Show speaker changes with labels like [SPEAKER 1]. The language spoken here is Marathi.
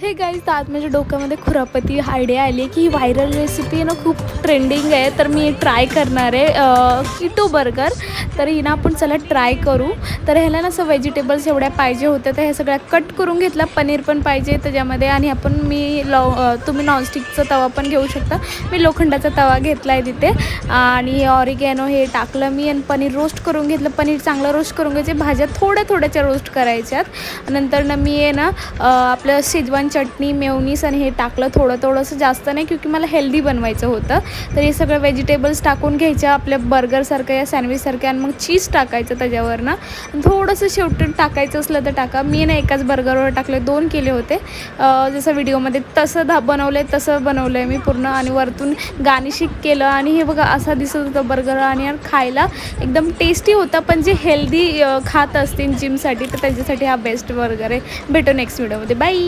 [SPEAKER 1] हे गाईज, तर आज माझ्या डोक्यामध्ये खुरापती आयडिया आली आहे की ही व्हायरल रेसिपी ना खूप ट्रेंडिंग आहे. तर मी ट्राय करणार आहे कीटो बर्गर. तर ही ना आपण चला ट्राय करू. तर ह्याला ना असं व्हेजिटेबल्स एवढ्या पाहिजे होत्या, तर ह्या सगळ्या कट करून घेतला. पनीर पण पाहिजे त्याच्यामध्ये, आणि आपण तुम्ही नॉनस्टिकचा तवा पण घेऊ शकता. मी लोखंडाचा तवा घेतला आहे तिथे, आणि ऑरिगॅनो हे टाकलं मी, आणि पनीर रोस्ट करून घेतलं. पनीर चांगलं रोस्ट करून घ्यायचे, भाज्या थोड्याच्या रोस्ट करायच्यात. नंतर ना मी आहे ना आपलं शेजवान चटणी, मेयोनीज आणि हे टाकलं थोडंसं, जास्त नाही, क्योंकि मला हेल्दी बनवायचं होतं. तर हे सगळं व्हेजिटेबल्स टाकून घ्यायच्या आपल्या बर्गरसारखं या सँडविचसारखं, आणि मग चीज टाकायचं त्याच्यावर ना. थोडंसं शेवटी टाकायचं असलं तर टाका. मी ना एकाच बर्गरवर टाकले, 2 केले होते. जसं व्हिडिओमध्ये तसं बनवलं आहे, तसं बनवलं आहे मी पूर्ण, आणि वरतून गार्निशिंग केलं. आणि हे बघा असा दिसत होतं बर्गर, आणि खायला एकदम टेस्टी होता. पण जे हेल्दी खात असतील जिमसाठी, तर त्यांच्यासाठी हा बेस्ट बर्गर आहे. भेटू नेक्स्ट व्हिडिओमध्ये. बाय.